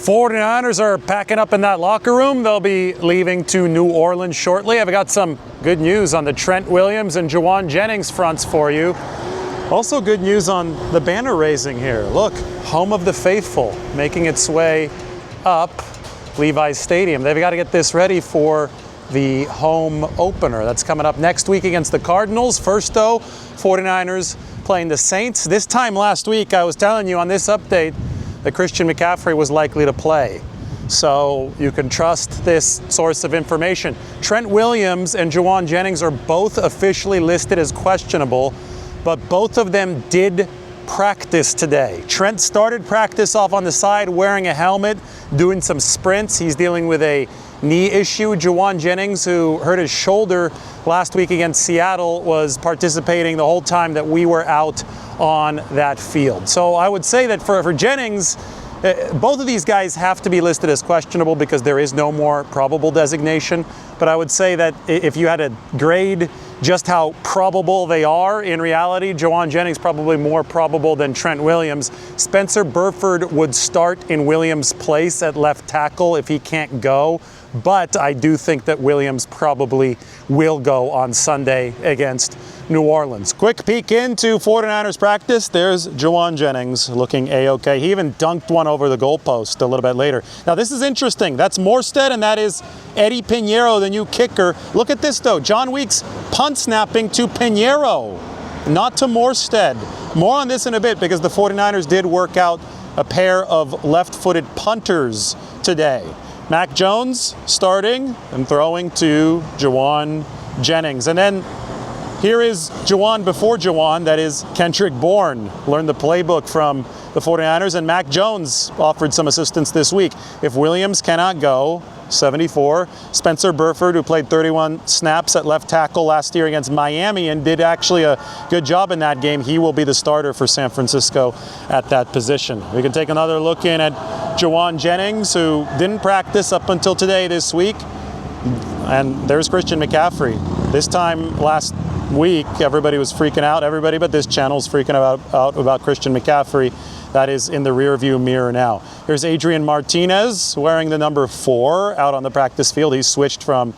49ers are packing up in that locker room. They'll be leaving to New Orleans shortly. I've got some good news on the Trent Williams and Jauan Jennings fronts for you. Also good news on the banner raising here. Look, home of the faithful making its way up Levi's Stadium. They've got to get this ready for the home opener. That's coming up next week against the Cardinals. First though, 49ers playing the Saints. This time last week, I was telling you on this update that Christian McCaffrey was likely to play. So you can trust this source of information. Trent Williams and Jauan Jennings are both officially listed as questionable, but both of them did practice today. Trent started practice off on the side wearing a helmet, doing some sprints. He's dealing with a knee issue. Jauan Jennings, who hurt his shoulder last week against Seattle, was participating the whole time that we were out on that field. So I would say that for Jennings, both of these guys have to be listed as questionable because there is no more probable designation. But I would say that if you had to grade just how probable they are in reality, Jauan Jennings probably more probable than Trent Williams. Spencer Burford would start in Williams' place at left tackle if he can't go. But I do think that Williams probably will go on Sunday against New Orleans. Quick peek into 49ers practice. There's Jauan Jennings looking A-OK. He even dunked one over the goalpost a little bit later. Now this is interesting. That's Morstead and that is Eddie Pinheiro, the new kicker. Look at this though. John Weeks punt snapping to Pinheiro, not to Morstead. More on this in a bit because the 49ers did work out a pair of left-footed punters today. Mac Jones starting and throwing to Jauan Jennings. And then here is Jauan before Jauan, that is Kendrick Bourne. Learned the playbook from the 49ers, and Mac Jones offered some assistance this week. If Williams cannot go, 74. Spencer Burford, who played 31 snaps at left tackle last year against Miami and did actually a good job in that game. He will be the starter for San Francisco at that position. We can take another look in at Jauan Jennings, who didn't practice up until today this week. And there's Christian McCaffrey. This time last week, everybody was freaking out. Everybody but this channel's freaking out about Christian McCaffrey. That is in the rearview mirror now. Here's Adrian Martinez wearing the number 4 out on the practice field. He's switched from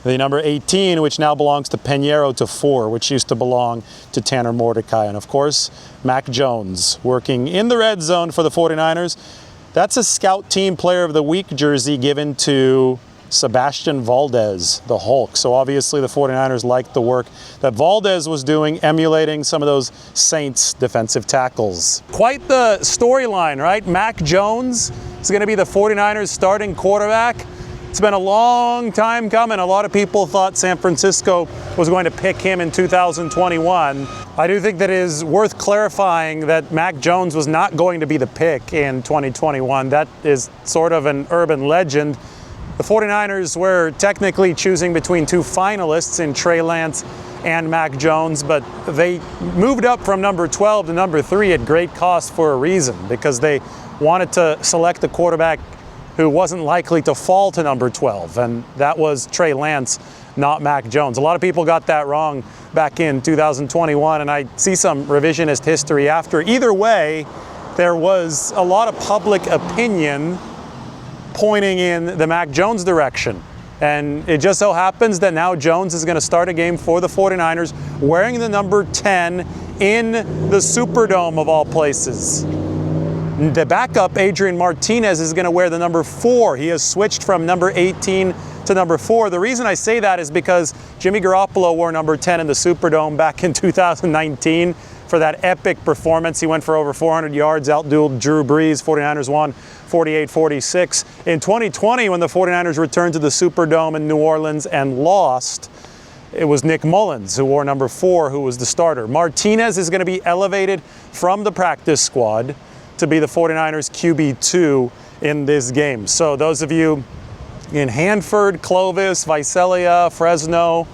the number 18, which now belongs to Pinheiro, to 4, which used to belong to Tanner Mordecai. And of course, Mac Jones working in the red zone for the 49ers. That's a Scout Team Player of the Week jersey given to Sebastian Valdez, the Hulk. So obviously the 49ers liked the work that Valdez was doing, emulating some of those Saints defensive tackles. Quite the storyline, right? Mac Jones is going to be the 49ers starting quarterback. It's been a long time coming. A lot of people thought San Francisco was going to pick him in 2021. I do think that it is worth clarifying that Mac Jones was not going to be the pick in 2021. That is sort of an urban legend. The 49ers were technically choosing between 2 finalists in Trey Lance and Mac Jones, but they moved up from number 12 to number 3 at great cost for a reason, because they wanted to select a quarterback who wasn't likely to fall to number 12, and that was Trey Lance, not Mac Jones. A lot of people got that wrong back in 2021, and I see some revisionist history after. Either way, there was a lot of public opinion pointing in the Mac Jones direction. And it just so happens that now Jones is going to start a game for the 49ers wearing the number 10 in the Superdome of all places. The backup, Adrian Martinez, is going to wear the number 4. He has switched from number 18 to number 4. The reason I say that is because Jimmy Garoppolo wore number 10 in the Superdome back in 2019 for that epic performance. He went for over 400 yards, outdueled Drew Brees. 49ers won 48-46. In 2020, when the 49ers returned to the Superdome in New Orleans and lost, it was Nick Mullins who wore number 4, who was the starter. Martinez is going to be elevated from the practice squad to be the 49ers QB2 in this game. So those of you in Hanford, Clovis, Visalia, Fresno,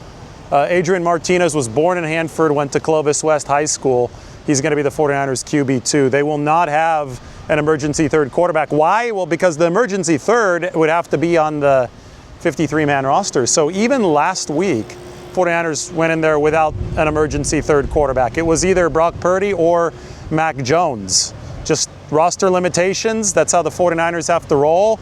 Adrian Martinez was born in Hanford, went to Clovis West High School. He's going to be the 49ers QB2. They will not have an emergency third quarterback. Why? Well, because the emergency third would have to be on the 53-man roster. So even last week, 49ers went in there without an emergency third quarterback. It was either Brock Purdy or Mac Jones. Just roster limitations. That's how the 49ers have to roll.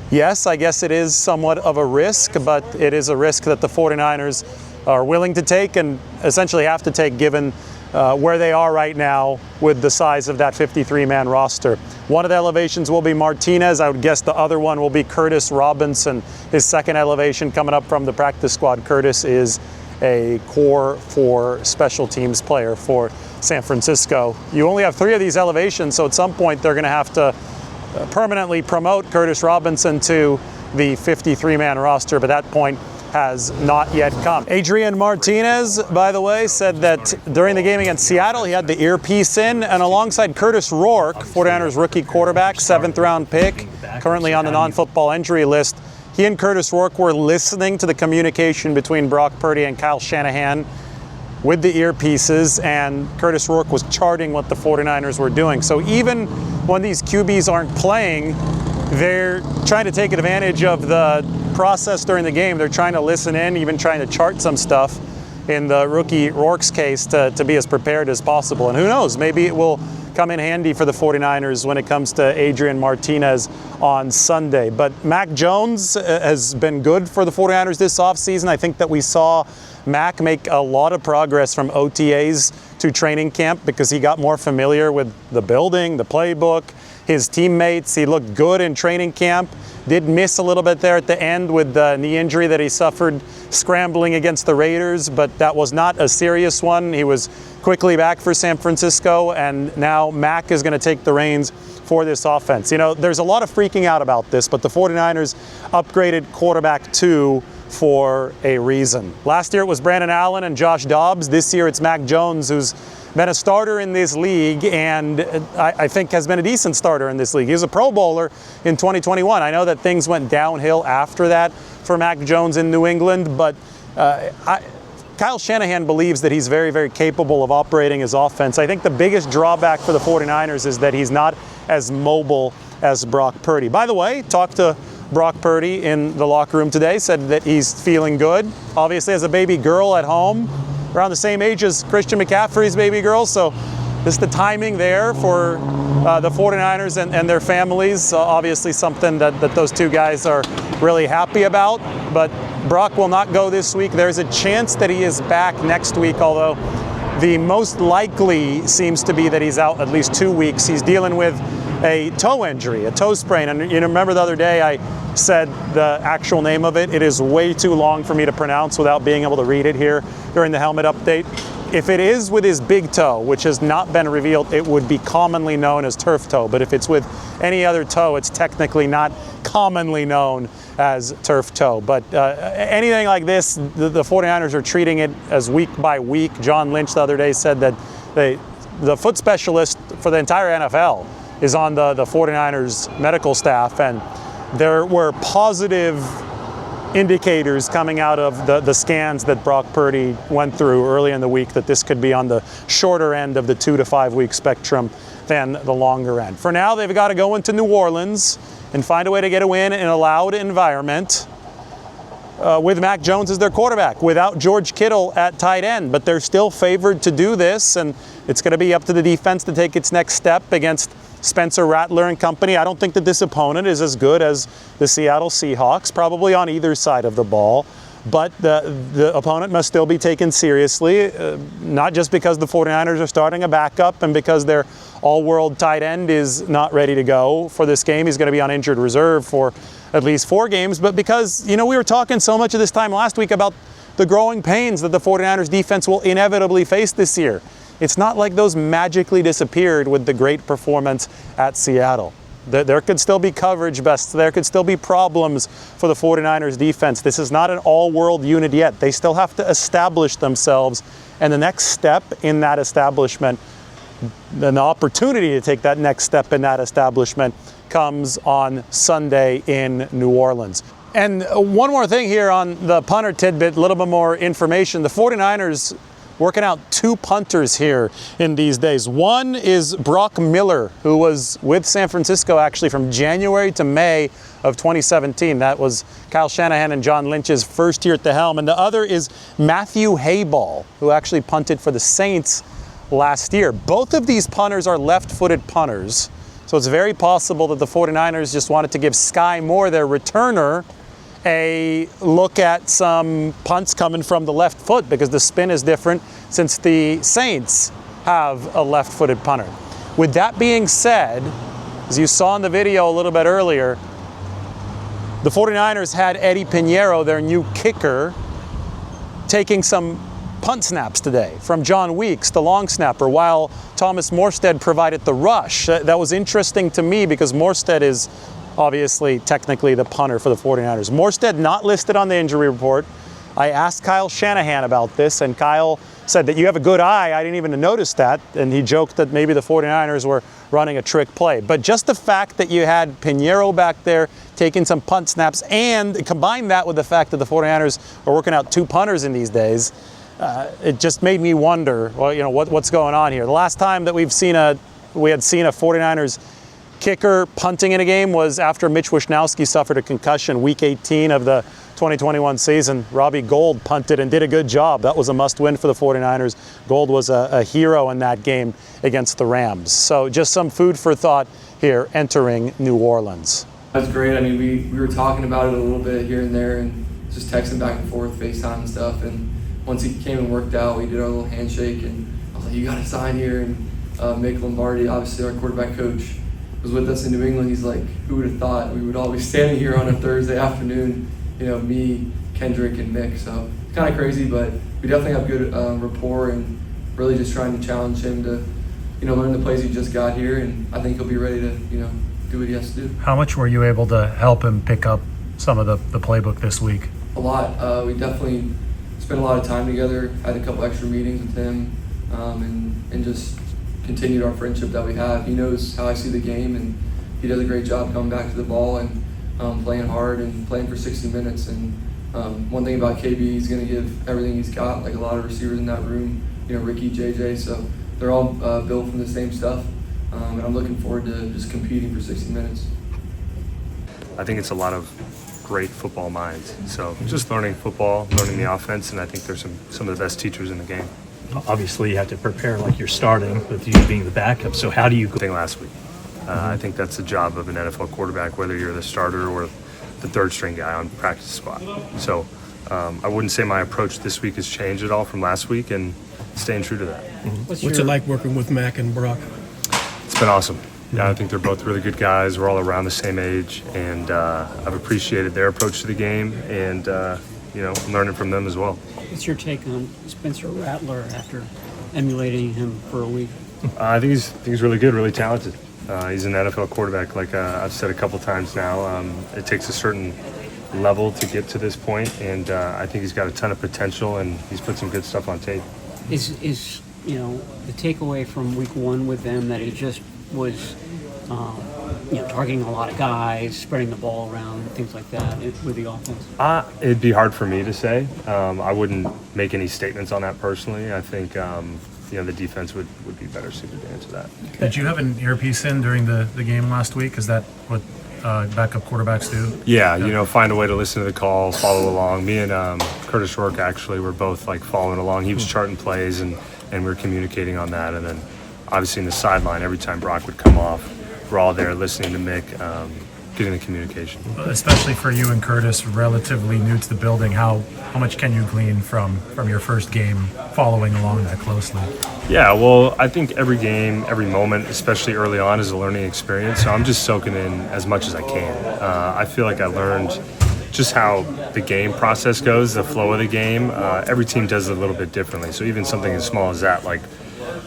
Yes, I guess it is somewhat of a risk, but it is a risk that the 49ers are willing to take and essentially have to take given where they are right now with the size of that 53-man roster. One of the elevations will be Martinez. I would guess the other one will be Curtis Robinson. His second elevation coming up from the practice squad. Curtis is a core 4 special teams player for San Francisco. You only have 3 of these elevations, so at some point they're going to have to permanently promote Curtis Robinson to the 53-man roster, but that point has not yet come. Adrian Martinez, by the way, said that during the game against Seattle, he had the earpiece in, and alongside Curtis Rourke, 49ers rookie quarterback, 7th-round pick, currently on the non-football injury list, he and Curtis Rourke were listening to the communication between Brock Purdy and Kyle Shanahan with the earpieces, and Curtis Rourke was charting what the 49ers were doing. So even when these QBs aren't playing, they're trying to take advantage of the process during the game. They're trying to listen in, even trying to chart some stuff in the rookie Rourke's case to be as prepared as possible. And who knows, maybe it will come in handy for the 49ers when it comes to Adrian Martinez on Sunday. But Mac Jones has been good for the 49ers this offseason. I think that we saw Mac make a lot of progress from OTAs to training camp because he got more familiar with the building, the playbook, his teammates. He looked good in training camp. Did miss a little bit there at the end with the knee injury that he suffered scrambling against the Raiders, but that was not a serious one. He was quickly back for San Francisco, and now Mac is going to take the reins for this offense. You know, there's a lot of freaking out about this, but the 49ers upgraded quarterback 2 for a reason. Last year it was Brandon Allen and Josh Dobbs. This year it's Mac Jones, who's been a starter in this league, and I think has been a decent starter in this league. He was a Pro Bowler in 2021. I know that things went downhill after that for Mac Jones in New England, but Kyle Shanahan believes that he's very, very capable of operating his offense. I think the biggest drawback for the 49ers is that he's not as mobile as Brock Purdy. By the way, talked to Brock Purdy in the locker room today, said that he's feeling good. Obviously has a baby girl at home, around the same age as Christian McCaffrey's baby girl, so just the timing there for the 49ers and their families, obviously something that those two guys are really happy about. But Brock will not go this week. There's a chance that he is back next week, although the most likely seems to be that he's out at least 2 weeks. He's dealing with a toe injury, a toe sprain. And you know, remember the other day I said the actual name of it. It is way too long for me to pronounce without being able to read it here during the helmet update. If it is with his big toe, which has not been revealed, it would be commonly known as turf toe. But if it's with any other toe, it's technically not commonly known as turf toe. But anything like this, the 49ers are treating it as week by week. John Lynch the other day said that the foot specialist for the entire NFL is on the 49ers medical staff, and there were positive indicators coming out of the scans that Brock Purdy went through early in the week that this could be on the shorter end of the 2 to 5 week spectrum than the longer end. For now, they've got to go into New Orleans and find a way to get a win in a loud environment with Mac Jones as their quarterback, without George Kittle at tight end. But they're still favored to do this, and it's going to be up to the defense to take its next step against Spencer Rattler and company. I don't think that this opponent is as good as the Seattle Seahawks, probably on either side of the ball. But the opponent must still be taken seriously, not just because the 49ers are starting a backup and because their all-world tight end is not ready to go for this game. He's going to be on injured reserve for at least 4 games, but because, you know, we were talking so much of this time last week about the growing pains that the 49ers defense will inevitably face this year. It's not like those magically disappeared with the great performance at Seattle. There could still be coverage busts. There could still be problems for the 49ers defense. This is not an all-world unit yet. They still have to establish themselves. And the next step in that establishment, then the opportunity to take that next step in that establishment comes on Sunday in New Orleans. And one more thing here on the punter tidbit, a little bit more information. The 49ers working out 2 punters here in these days. One is Brock Miller, who was with San Francisco actually from January to May of 2017. That was Kyle Shanahan and John Lynch's first year at the helm. And the other is Matthew Hayball, who actually punted for the Saints last year. Both of these punters are left-footed punters. So it's very possible that the 49ers just wanted to give Sky Moore, their returner, a look at some punts coming from the left foot because the spin is different since the Saints have a left-footed punter. With that being said, as you saw in the video a little bit earlier, the 49ers had Eddie Pinheiro, their new kicker, taking some punt snaps today from John Weeks, the long snapper, while Thomas Morstead provided the rush. That was interesting to me because Morstead is obviously technically the punter for the 49ers. Morstead not listed on the injury report. I asked Kyle Shanahan about this, and Kyle said that you have a good eye. I didn't even notice that, and he joked that maybe the 49ers were running a trick play. But just the fact that you had Pinheiro back there taking some punt snaps, and combine that with the fact that the 49ers are working out two punters in these days, it just made me wonder, well, you know, what's going on here. The last time that we had seen a 49ers kicker punting in a game was after Mitch Wishnowsky suffered a concussion week 18 of the 2021 season. Robbie Gould punted and did a good job. That was a must-win for the 49ers. Gould was a hero in that game against the Rams. So just some food for thought here entering New Orleans. That's great. I mean, we were talking about it a little bit here and there and just texting back and forth, FaceTime and stuff. And once he came and worked out, we did our little handshake, and I was like, you got to sign here. And Mick Lombardi, obviously our quarterback coach, was with us in New England. He's like, who would have thought we would all be standing here on a Thursday afternoon, you know, me, Kendrick, and Mick. So it's kind of crazy, but we definitely have good rapport, and really just trying to challenge him to, you know, learn the plays he just got here, and I think he'll be ready to, you know, do what he has to do. How much were you able to help him pick up some of the playbook this week? A lot. We definitely spent a lot of time together, had a couple extra meetings with him, and just continued our friendship that we have. He knows how I see the game, and he does a great job coming back to the ball and playing hard and playing for 60 minutes. And one thing about KB, he's going to give everything he's got, like a lot of receivers in that room, you know, Ricky, JJ, so they're all built from the same stuff. And I'm looking forward to just competing for 60 minutes. I think it's a lot of great football minds. So just learning football, learning the offense, and I think there's some of the best teachers in the game. Obviously, you have to prepare like you're starting with you being the backup. So how do you go? Thing last week. I think that's the job of an NFL quarterback, whether you're the starter or the third string guy on practice spot. So I wouldn't say my approach this week has changed at all from last week, and staying true to that. What's it like working with Mac and Brock? It's been awesome. Yeah, I think they're both really good guys. We're all around the same age, and I've appreciated their approach to the game, and you know, I'm learning from them as well. What's your take on Spencer Rattler after emulating him for a week? I think he's really good, really talented. He's an NFL quarterback, like I've said a couple times now. It takes a certain level to get to this point, and I think he's got a ton of potential, and he's put some good stuff on tape. Is you know, the takeaway from week one with them that he just was you know, targeting a lot of guys, spreading the ball around, things like that with the offense? It'd be hard for me to say. I wouldn't make any statements on that personally. I think you know, the defense would be better suited to answer that. Did you have an earpiece in during the game last week? Is that what backup quarterbacks do? Yeah, you know, find a way to listen to the call, follow along. Me and Curtis Rourke actually were both like following along. He was charting plays, and we were communicating on that. And then obviously in the sideline, every time Brock would come off, we're all there listening to Mick, getting the communication. Especially for you and Curtis, relatively new to the building, how much can you glean from your first game following along that closely? Yeah, well, I think every game, every moment, especially early on, is a learning experience. So I'm just soaking in as much as I can. I feel like I learned just how the game process goes, the flow of the game. Every team does it a little bit differently. So even something as small as that, like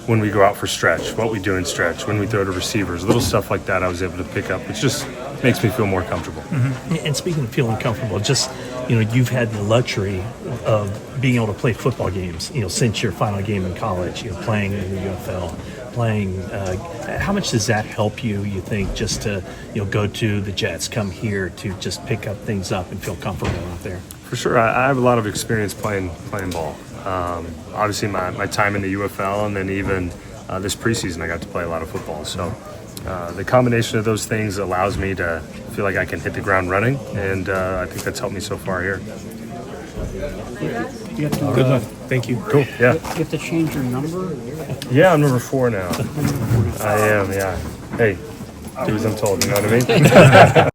when we go out for stretch, what we do in stretch, when we throw to receivers, little stuff like that I was able to pick up, which just makes me feel more comfortable. Mm-hmm. And speaking of feeling comfortable, just, you know, you've had the luxury of being able to play football games, you know, since your final game in college, you know, playing in the UFL, playing. How much does that help you think, just to, you know, go to the Jets, come here to just pick up things up and feel comfortable out there? For sure. I have a lot of experience playing ball. Obviously, my time in the UFL, and then even this preseason, I got to play a lot of football. So the combination of those things allows me to feel like I can hit the ground running, and I think that's helped me so far here. You have to, Good luck. Thank you. Cool. Yeah. You have to change your number? Yeah, I'm number 4 now. I am. Yeah. Hey, do as I'm told. You know what I mean?